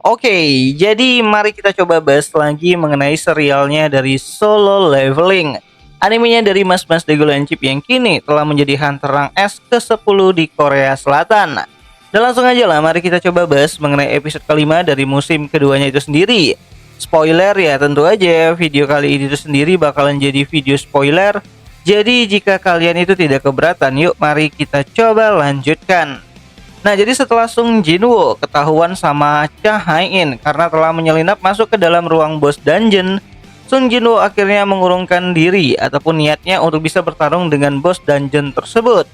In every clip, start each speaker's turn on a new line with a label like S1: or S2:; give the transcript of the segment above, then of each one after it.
S1: Oke, jadi mari kita coba bahas lagi mengenai serialnya dari Solo Leveling. Animenya dari Mas-Mas Degolancip yang kini telah menjadi hunter rang S ke-10 di Korea Selatan. Dan langsung aja lah, mari kita coba bahas mengenai episode kelima dari musim keduanya itu sendiri. Spoiler ya, tentu aja video kali ini itu sendiri bakalan jadi video spoiler. Jadi jika kalian itu tidak keberatan, yuk mari kita coba lanjutkan. Nah, jadi setelah Sung Jinwoo ketahuan sama Cha Hae-in karena telah menyelinap masuk ke dalam ruang boss dungeon, Sung Jinwoo akhirnya mengurungkan diri ataupun niatnya untuk bisa bertarung dengan boss dungeon tersebut.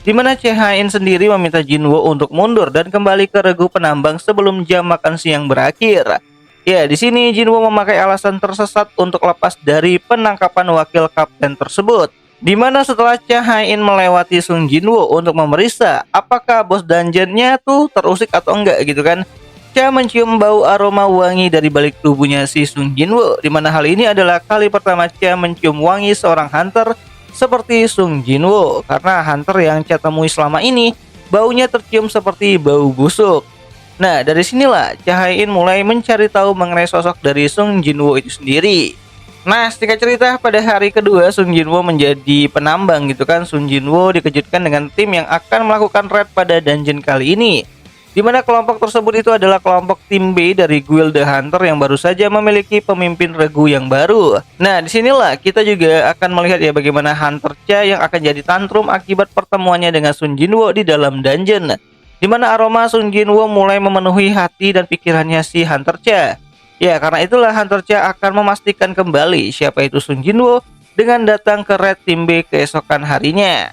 S1: Di mana Cha Hae-in sendiri meminta Jinwoo untuk mundur dan kembali ke regu penambang sebelum jam makan siang berakhir. Ya, di sini Jinwoo memakai alasan tersesat untuk lepas dari penangkapan wakil kapten tersebut. Di mana setelah Cha Hae-in melewati Sung Jinwoo untuk memeriksa apakah bos dungeonnya tuh terusik atau enggak gitu kan. Cha mencium bau aroma wangi dari balik tubuhnya si Sung Jinwoo, di mana hal ini adalah kali pertama Cha mencium wangi seorang hunter seperti Sung Jinwoo, karena hunter yang Cha temui selama ini baunya tercium seperti bau busuk. Nah, dari sinilah Cha Hae-in mulai mencari tahu mengenai sosok dari Sung Jinwoo itu sendiri. Nah, singkat cerita, pada hari kedua Sung Jinwoo menjadi penambang gitu kan. Sung Jinwoo dikejutkan dengan tim yang akan melakukan raid pada dungeon kali ini, di mana kelompok tersebut itu adalah kelompok tim B dari Guild The Hunter yang baru saja memiliki pemimpin regu yang baru. Nah, disinilah kita juga akan melihat ya bagaimana Hunter Cha yang akan jadi tantrum akibat pertemuannya dengan Sung Jinwoo di dalam dungeon, di mana aroma Sung Jinwoo mulai memenuhi hati dan pikirannya si Hunter Cha. Ya, karena itulah Hunter Cha akan memastikan kembali siapa itu Sung Jinwoo dengan datang ke raid tim B keesokan harinya.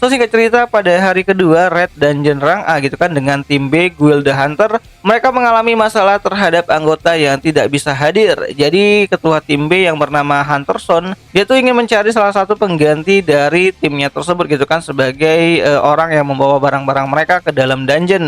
S1: So, singkat cerita, pada hari kedua raid dungeon rang A gitu kan dengan tim B Guild The Hunter, mereka mengalami masalah terhadap anggota yang tidak bisa hadir. Jadi ketua tim B yang bernama Hunterson, dia tuh ingin mencari salah satu pengganti dari timnya tersebut gitu kan, sebagai orang yang membawa barang-barang mereka ke dalam dungeon.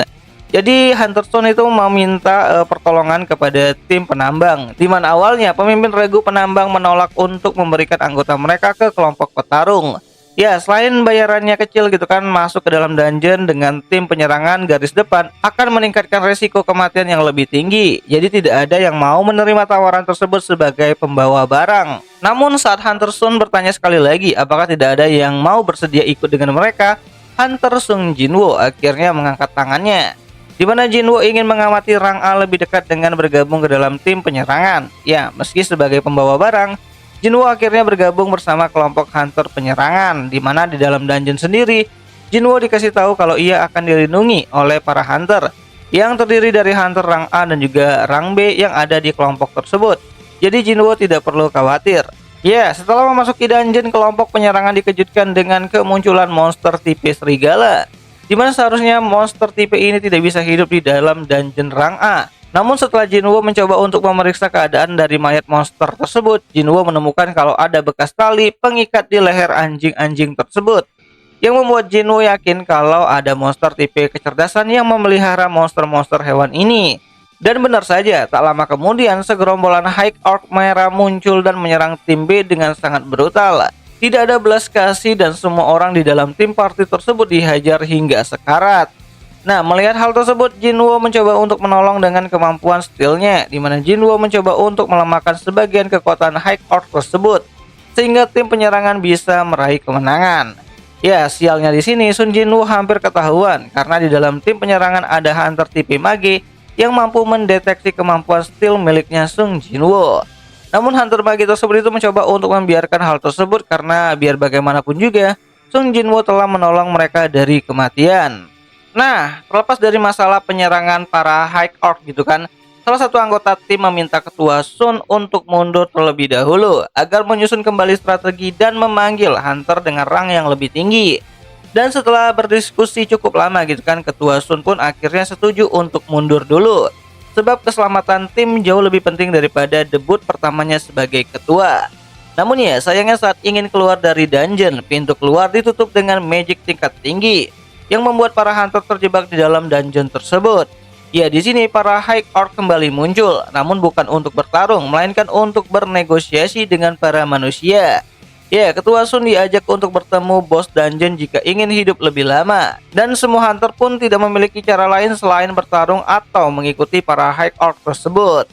S1: Jadi Hunterson itu meminta pertolongan kepada tim penambang, di mana awalnya pemimpin regu penambang menolak untuk memberikan anggota mereka ke kelompok petarung. Ya, selain bayarannya kecil gitu kan, masuk ke dalam dungeon dengan tim penyerangan garis depan akan meningkatkan resiko kematian yang lebih tinggi. Jadi tidak ada yang mau menerima tawaran tersebut sebagai pembawa barang. Namun saat Hunterson bertanya sekali lagi apakah tidak ada yang mau bersedia ikut dengan mereka, Hunter Sung Jinwoo akhirnya mengangkat tangannya, di mana Jinwoo ingin mengamati rang A lebih dekat dengan bergabung ke dalam tim penyerangan. Ya, meski sebagai pembawa barang, Jinwoo akhirnya bergabung bersama kelompok hunter penyerangan, di mana di dalam dungeon sendiri, Jinwoo dikasih tahu kalau ia akan dilindungi oleh para hunter yang terdiri dari hunter rang A dan juga rang B yang ada di kelompok tersebut. Jadi Jinwoo tidak perlu khawatir. Ya, setelah memasuki dungeon, kelompok penyerangan dikejutkan dengan kemunculan monster tipe serigala, di mana seharusnya monster tipe ini tidak bisa hidup di dalam dungeon rang A. Namun setelah Jinwoo mencoba untuk memeriksa keadaan dari mayat monster tersebut, Jinwoo menemukan kalau ada bekas tali pengikat di leher anjing-anjing tersebut, yang membuat Jinwoo yakin kalau ada monster tipe kecerdasan yang memelihara monster-monster hewan ini. Dan benar saja, tak lama kemudian segerombolan High Orc merah muncul dan menyerang tim B dengan sangat brutal. Tidak ada belas kasih dan semua orang di dalam tim party tersebut dihajar hingga sekarat. Nah, melihat hal tersebut, Jinwoo mencoba untuk menolong dengan kemampuan stealth-nya, di mana Jinwoo mencoba untuk melemahkan sebagian kekuatan High Orc tersebut, sehingga tim penyerangan bisa meraih kemenangan. Ya, sialnya di sini Sung Jinwoo hampir ketahuan karena di dalam tim penyerangan ada hunter tipe mage yang mampu mendeteksi kemampuan stealth miliknya Sung Jinwoo. Namun hunter mage tersebut itu mencoba untuk membiarkan hal tersebut karena biar bagaimanapun juga Sung Jinwoo telah menolong mereka dari kematian. Nah, terlepas dari masalah penyerangan para High Orc gitu kan, salah satu anggota tim meminta ketua Sun untuk mundur terlebih dahulu agar menyusun kembali strategi dan memanggil hunter dengan rang yang lebih tinggi. Dan setelah berdiskusi cukup lama gitu kan, ketua Sun pun akhirnya setuju untuk mundur dulu, sebab keselamatan tim jauh lebih penting daripada debut pertamanya sebagai ketua. Namun ya, sayangnya saat ingin keluar dari dungeon, pintu keluar ditutup dengan magic tingkat tinggi yang membuat para hunter terjebak di dalam dungeon tersebut. Ya, di sini para High Orc kembali muncul, namun bukan untuk bertarung, melainkan untuk bernegosiasi dengan para manusia. Ya, Ketua Sun diajak untuk bertemu bos dungeon jika ingin hidup lebih lama. Dan semua hunter pun tidak memiliki cara lain selain bertarung atau mengikuti para High Orc tersebut.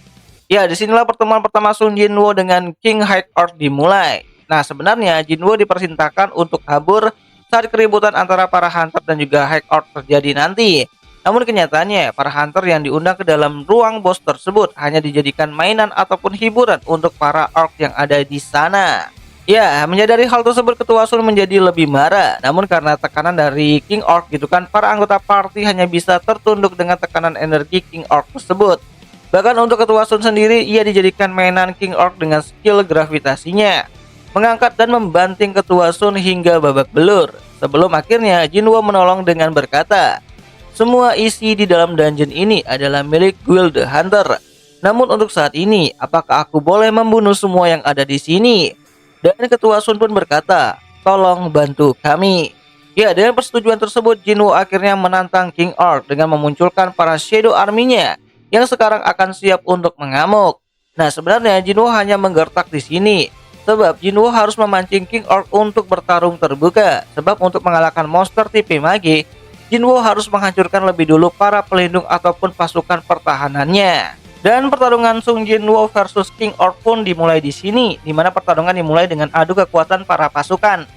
S1: Ya, disinilah pertemuan pertama Sun Jinwoo dengan King High Orc dimulai. Nah, sebenarnya Jinwoo diperintahkan untuk kabur saat keributan antara para hunter dan juga High Orc terjadi nanti. Namun kenyataannya, para hunter yang diundang ke dalam ruang bos tersebut hanya dijadikan mainan ataupun hiburan untuk para orc yang ada di sana. Ya, menyadari hal tersebut Ketua Sun menjadi lebih marah. Namun karena tekanan dari King Orc gitu kan, para anggota party hanya bisa tertunduk dengan tekanan energi King Orc tersebut. Bahkan untuk Ketua Sun sendiri, ia dijadikan mainan King Orc dengan skill gravitasinya, mengangkat dan membanting Ketua Sun hingga babak belur. Sebelum akhirnya Jinwoo menolong dengan berkata, "Semua isi di dalam dungeon ini adalah milik Guild The Hunter. Namun untuk saat ini, apakah aku boleh membunuh semua yang ada di sini?" Dan Ketua Sun pun berkata, "Tolong bantu kami." Ya, dengan persetujuan tersebut, Jinwoo akhirnya menantang King Orc dengan memunculkan para Shadow Army-nya yang sekarang akan siap untuk mengamuk. Nah, sebenarnya Jinwoo hanya menggertak di sini, sebab Jinwoo harus memancing King Orc untuk bertarung terbuka. Sebab untuk mengalahkan monster tipe mage, Jinwoo harus menghancurkan lebih dulu para pelindung ataupun pasukan pertahanannya. Dan pertarungan Sung Jinwoo versus King Orc pun dimulai di sini, di mana pertarungan dimulai dengan adu kekuatan para pasukan.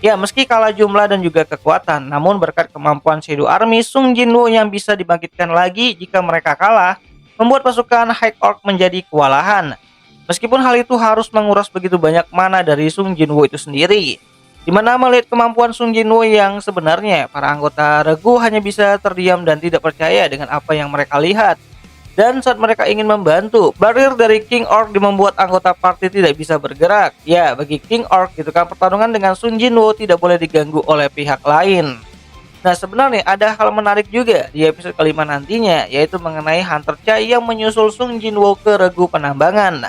S1: Ya, meski kalah jumlah dan juga kekuatan, namun berkat kemampuan Shadow Army Sung Jinwoo yang bisa dibangkitkan lagi jika mereka kalah, membuat pasukan High Orc menjadi kewalahan. Meskipun hal itu harus menguras begitu banyak mana dari Sung Jinwoo itu sendiri. Di mana melihat kemampuan Sung Jinwoo yang sebenarnya, para anggota regu hanya bisa terdiam dan tidak percaya dengan apa yang mereka lihat. Dan saat mereka ingin membantu, barrier dari King Orc membuat anggota party tidak bisa bergerak. Ya, bagi King Orc gitu kan, pertarungan dengan Sun Jinwoo tidak boleh diganggu oleh pihak lain. Nah, sebenarnya ada hal menarik juga di episode kelima nantinya, yaitu mengenai Hunter Chai yang menyusul Sung Jinwoo ke regu penambangan.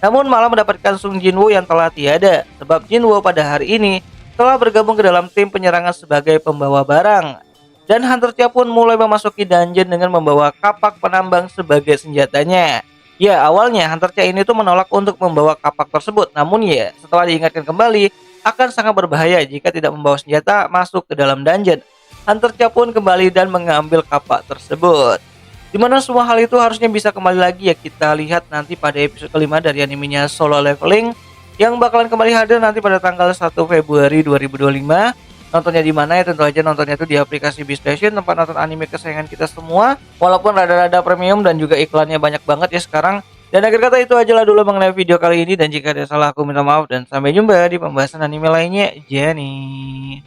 S1: Namun malah mendapatkan Sung Jinwoo yang telah tiada, sebab Jinwoo pada hari ini telah bergabung ke dalam tim penyerangan sebagai pembawa barang. Dan Hunter Cha pun mulai memasuki dungeon dengan membawa kapak penambang sebagai senjatanya. Ya, awalnya Hunter Cha ini tuh menolak untuk membawa kapak tersebut. Namun ya, setelah diingatkan kembali, akan sangat berbahaya jika tidak membawa senjata masuk ke dalam dungeon. Hunter Cha pun kembali dan mengambil kapak tersebut. Dimana semua hal itu harusnya bisa kembali lagi ya kita lihat nanti pada episode kelima dari animenya Solo Leveling, yang bakalan kembali hadir nanti pada tanggal 1 Februari 2025. Nontonnya di mana ya? Tentu aja nontonnya itu di aplikasi Bistation, tempat nonton anime kesayangan kita semua. Walaupun rada-rada premium dan juga iklannya banyak banget ya sekarang. Dan akhir kata itu aja lah dulu mengenai video kali ini, dan jika ada salah aku minta maaf dan sampai jumpa di pembahasan anime lainnya. Jenny.